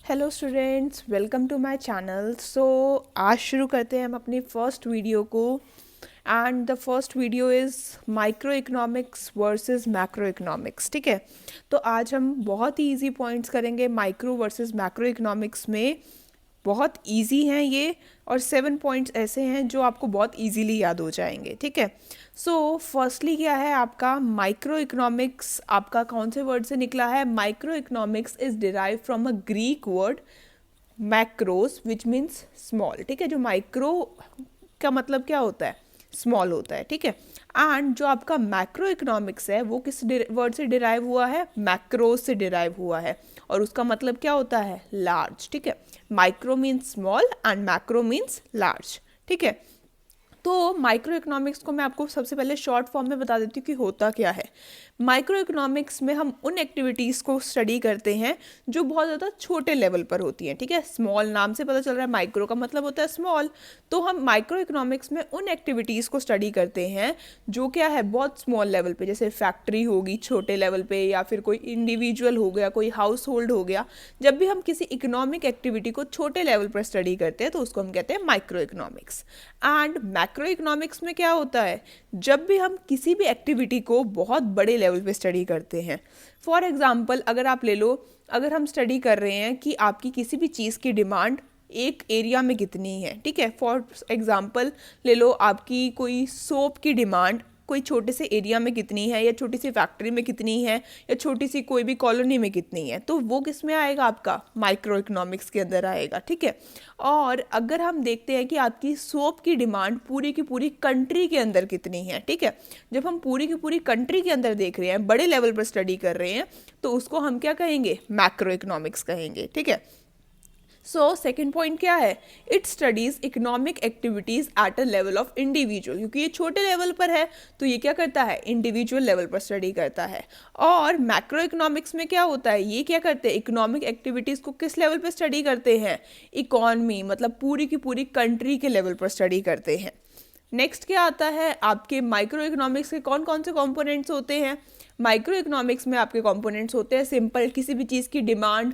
Hello students, welcome to my channel. So आज शुरू करते हैं हम अपनी फर्स्ट वीडियो को। And the first video is microeconomics versus macroeconomics. ठीक है, तो आज हम बहुत ही इजी पॉइंट्स करेंगे माइक्रो वर्सेस मैक्रो इकोनॉमिक्स में। बहुत इजी हैं ये, और 7 पॉइंट्स ऐसे हैं जो आपको बहुत इजीली याद हो जाएंगे। ठीक है, सो फर्स्टली क्या है आपका माइक्रो इकोनॉमिक्स। आपका कौन से वर्ड से निकला है? Micro economics is derive from a Greek word macros which means small. ठीक है, जो माइक्रो का मतलब क्या होता है? स्मॉल होता है। ठीक है, एंड जो आपका मैक्रो इकोनॉमिक्स है वो किस वर्ड से डिराइव हुआ है? मैक्रोस से डिराइव हुआ है, और उसका मतलब क्या होता है? लार्ज। ठीक है, micro means small and macro means large. ठीक है, तो माइक्रो इकोनॉमिक्स को मैं आपको सबसे पहले शॉर्ट फॉर्म में बता देती हूँ कि होता क्या है। माइक्रो इकोनॉमिक्स में हम उन एक्टिविटीज़ को स्टडी करते हैं जो बहुत ज़्यादा छोटे लेवल पर होती हैं। ठीक है, स्मॉल नाम से पता चल रहा है, माइक्रो का मतलब होता है स्मॉल। तो हम माइक्रो इकोनॉमिक्स में उन एक्टिविटीज़ को स्टडी करते हैं जो क्या है, बहुत स्मॉल लेवल पे, जैसे फैक्ट्री होगी छोटे लेवल पे, या फिर कोई इंडिविजुअल हो गया, कोई हाउस होल्ड हो गया। जब भी हम किसी इकोनॉमिक एक्टिविटी को छोटे लेवल पर स्टडी करते हैं तो उसको हम कहते हैं micro economics. And macro economics में क्या होता है? जब भी हम किसी भी एक्टिविटी को बहुत बड़े लेवल पे स्टडी करते हैं। फॉर एग्जांपल अगर आप ले लो, अगर हम स्टडी कर रहे हैं कि आपकी किसी भी चीज़ की डिमांड एक एरिया में कितनी है। ठीक है, फॉर एग्जांपल ले लो आपकी कोई सोप की डिमांड कोई छोटे से एरिया में कितनी है, या छोटी सी फैक्ट्री में कितनी है, या छोटी सी कोई भी कॉलोनी में कितनी है, तो वो किस में आएगा? आपका माइक्रो इकोनॉमिक्स के अंदर आएगा। ठीक है, और अगर हम देखते हैं कि आपकी सोप की डिमांड पूरी की पूरी कंट्री के अंदर कितनी है। ठीक है, जब हम पूरी की पूरी कंट्री के अंदर देख रहे हैं, बड़े लेवल पर स्टडी कर रहे हैं, तो उसको हम क्या कहेंगे? मैक्रो इकोनॉमिक्स कहेंगे। ठीक है, सो सेकेंड पॉइंट क्या है? It studies economic activities at a level of individual. क्योंकि ये छोटे लेवल पर है तो ये क्या करता है? इंडिविजुअल लेवल पर स्टडी करता है। और मैक्रो इकोनॉमिक्स में क्या होता है? ये क्या करते हैं? इकोनॉमिक एक्टिविटीज को किस लेवल पर स्टडी करते हैं? इकॉनमी, मतलब पूरी की पूरी कंट्री के लेवल पर स्टडी करते हैं। नेक्स्ट क्या आता है? आपके माइक्रो इकोनॉमिक्स के कौन कौन से कंपोनेंट्स होते हैं? माइक्रो इकोनॉमिक्स में आपके कंपोनेंट्स होते हैं सिंपल, किसी भी चीज़ की डिमांड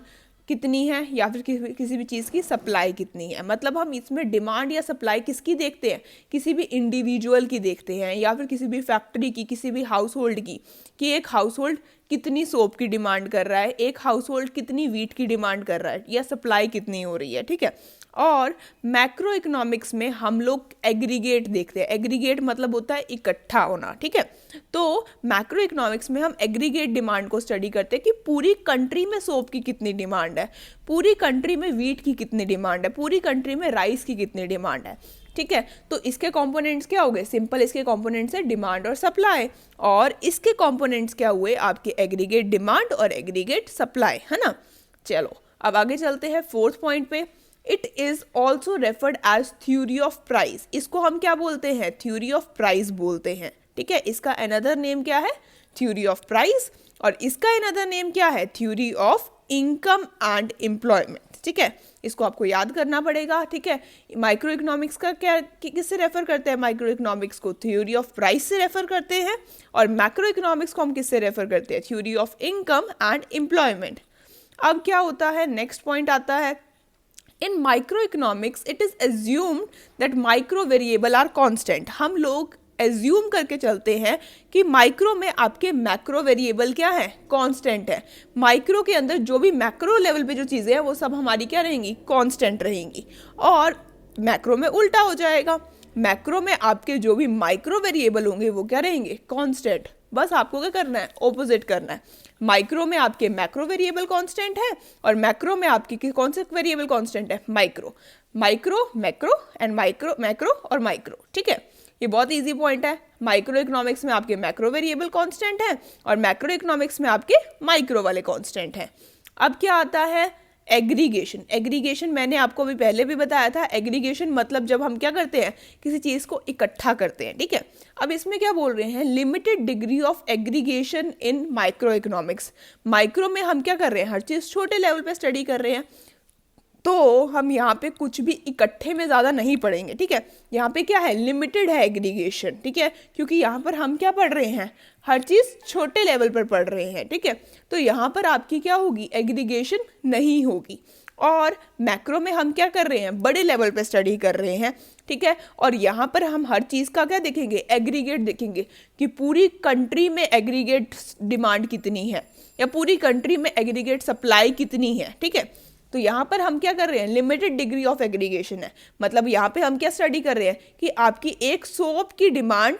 कितनी है, या फिर किसी भी चीज़ की सप्लाई कितनी है। मतलब हम इसमें डिमांड या सप्लाई किसकी देखते हैं? किसी भी इंडिविजुअल की देखते हैं, या फिर किसी भी फैक्ट्री की, किसी भी हाउस होल्ड की, कि एक हाउस होल्ड कितनी सोप की डिमांड कर रहा है, एक हाउस होल्ड कितनी वीट की डिमांड कर रहा है, या सप्लाई कितनी हो रही है। ठीक है, और मैक्रो इकोनॉमिक्स में हम लोग एग्रीगेट देखते हैं। एग्रीगेट मतलब होता है इकट्ठा होना। ठीक है, तो मैक्रो इकोनॉमिक्स में हम एग्रीगेट डिमांड को स्टडी करते हैं कि पूरी कंट्री में सोप की कितनी डिमांड है, पूरी कंट्री में वीट की कितनी डिमांड है, पूरी कंट्री में राइस की कितनी डिमांड है। ठीक है, तो इसके कंपोनेंट्स क्या हो गए? सिंपल इसके कंपोनेंट्स है डिमांड और सप्लाई, और इसके कंपोनेंट्स क्या हुए? आपके एग्रीगेट डिमांड और एग्रीगेट सप्लाई, है ना। चलो अब आगे चलते हैं फोर्थ पॉइंट पे। It is also referred as theory of price. इसको हम क्या बोलते हैं? थ्योरी ऑफ प्राइस बोलते हैं। ठीक है, इसका अनदर नेम क्या है? Theory of price. और इसका अनदर नेम क्या है? Theory of income and employment. ठीक है, इसको आपको याद करना पड़ेगा। ठीक है, माइक्रो इकोनॉमिक्स का क्या किससे रेफर करते हैं? माइक्रो इकोनॉमिक्स को थ्योरी ऑफ प्राइस से रेफर करते हैं, और मैक्रो इकोनॉमिक्स को हम किससे रेफर करते हैं? Theory of income and employment. अब क्या होता है? नेक्स्ट पॉइंट आता है, in microeconomics it is assumed that micro variable are constant. हम लोग एज्यूम करके चलते हैं कि माइक्रो में आपके मैक्रो वेरिएबल क्या है? कांस्टेंट है। माइक्रो के अंदर जो भी मैक्रो लेवल पे जो चीज़ें हैं वो सब हमारी क्या रहेंगी? कांस्टेंट रहेंगी। और मैक्रो में उल्टा हो जाएगा, मैक्रो में आपके जो भी माइक्रो वेरिएबल होंगे वो क्या रहेंगे? कांस्टेंट। बस आपको क्या करना है? ऑपोजिट करना है। माइक्रो में आपके मैक्रो वेरिएबल कांस्टेंट है, और मैक्रो में आपकी कौन से वेरिएबल कांस्टेंट है? Micro. Micro, macro and micro, macro और माइक्रो। ठीक है, ये बहुत इजी पॉइंट है। माइक्रो इकोनॉमिक्स में आपके मैक्रो वेरिएबल कांस्टेंट है, और मैक्रो इकोनॉमिक्स में आपके माइक्रो वाले कांस्टेंट हैं। अब क्या आता है? एग्रीगेशन। एग्रीगेशन मैंने आपको अभी पहले भी बताया था। एग्रीगेशन मतलब जब हम क्या करते हैं? किसी चीज़ को इकट्ठा करते हैं। ठीक है, अब इसमें क्या बोल रहे हैं? Limited degree of aggregation in micro economics. Micro में हम क्या कर रहे हैं? हर चीज़ छोटे लेवल पे स्टडी कर रहे हैं, तो हम यहाँ पे कुछ भी इकट्ठे में ज़्यादा नहीं पढ़ेंगे। ठीक है, यहाँ पे क्या है? लिमिटेड है एग्रीगेशन। ठीक है, क्योंकि यहाँ पर हम क्या पढ़ रहे हैं? हर चीज़ छोटे लेवल पर पढ़ रहे हैं। ठीक है, तो यहाँ पर आपकी क्या होगी? एग्रीगेशन नहीं होगी। और मैक्रो में हम क्या कर रहे हैं, बड़े लेवल पे स्टडी कर रहे हैं, ठीक है। और यहाँ पर हम हर चीज़ का क्या देखेंगे, एग्रीगेट देखेंगे कि पूरी कंट्री में एग्रीगेट डिमांड कितनी है या पूरी कंट्री में एग्रीगेट सप्लाई कितनी है, ठीक है। तो यहाँ पर हम क्या कर रहे हैं, लिमिटेड डिग्री ऑफ एग्रीगेशन है, मतलब यहाँ पे हम क्या स्टडी कर रहे हैं कि आपकी एक सोप की डिमांड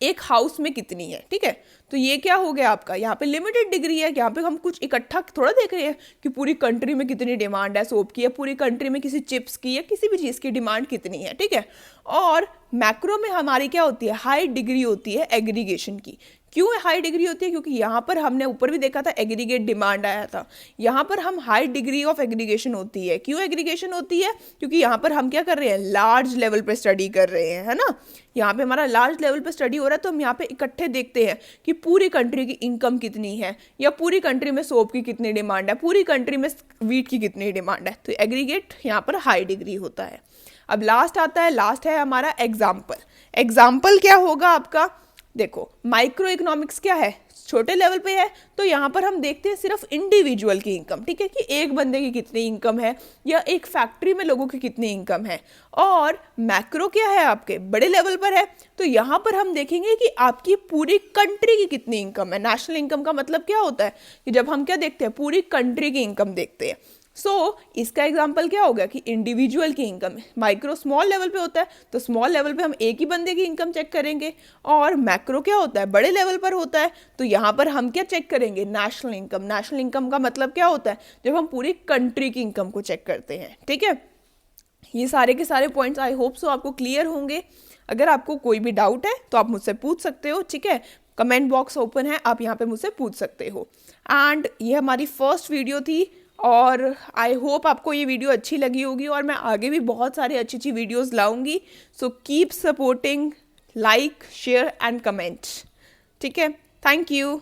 एक हाउस में कितनी है, ठीक है। तो ये क्या हो गया आपका, यहाँ पे लिमिटेड डिग्री है, यहाँ पे हम कुछ इकट्ठा थोड़ा देख रहे हैं कि पूरी कंट्री में कितनी डिमांड है सोप की, या पूरी कंट्री में किसी चिप्स की या किसी भी चीज़ की डिमांड कितनी है, ठीक है। और मैक्रो में हमारी क्या होती है, हाई डिग्री होती है एग्रीगेशन की। क्यों हाई डिग्री होती है, क्योंकि यहाँ पर हमने ऊपर भी देखा था एग्रीगेट डिमांड आया था, यहाँ पर हम हाई डिग्री ऑफ एग्रीगेशन होती है। क्यों एग्रीगेशन होती है, क्योंकि यहाँ पर हम क्या कर रहे हैं, लार्ज लेवल पे स्टडी कर रहे हैं, है ना। यहाँ पे हमारा लार्ज लेवल पे स्टडी हो रहा है, तो हम यहाँ पे इकट्ठे देखते हैं कि पूरी कंट्री की इनकम कितनी है, या पूरी कंट्री में सोप की कितनी डिमांड है, पूरी कंट्री में वीट की कितनी डिमांड है। तो एग्रीगेट यहाँ पर हाई डिग्री होता है। अब लास्ट आता है, लास्ट है हमारा एग्जाम्पल। एग्जाम्पल क्या होगा आपका, देखो माइक्रो इकोनॉमिक्स क्या है, छोटे लेवल पे है, तो यहाँ पर हम देखते हैं सिर्फ इंडिविजुअल की इनकम, ठीक है, कि एक बंदे की कितनी इनकम है या एक फैक्ट्री में लोगों की कितनी इनकम है। और मैक्रो क्या है, आपके बड़े लेवल पर है, तो यहाँ पर हम देखेंगे कि आपकी पूरी कंट्री की कितनी इनकम है। नेशनल इनकम का मतलब क्या होता है कि जब हम क्या देखते हैं, पूरी कंट्री की इनकम देखते हैं। इसका एग्जाम्पल क्या होगा कि इंडिविजुअल की इनकम है। माइक्रो स्मॉल लेवल पे होता है, तो स्मॉल लेवल पे हम एक ही बंदे की इनकम चेक करेंगे, और मैक्रो क्या होता है, बड़े लेवल पर होता है, तो यहाँ पर हम क्या चेक करेंगे, नेशनल इनकम। नेशनल इनकम का मतलब क्या होता है, जब हम पूरी कंट्री की इनकम को चेक करते हैं, ठीक है। ये सारे के सारे पॉइंट्स आई होप सो आपको क्लियर होंगे। अगर आपको कोई भी डाउट है तो आप मुझसे पूछ सकते हो, ठीक है। कमेंट बॉक्स ओपन है, आप यहाँ पे मुझसे पूछ सकते हो। एंड ये हमारी फर्स्ट वीडियो थी, और आई होप आपको ये वीडियो अच्छी लगी होगी, और मैं आगे भी बहुत सारी अच्छी अच्छी वीडियोस लाऊंगी। So keep supporting, like share and comment, ठीक है। Thank you.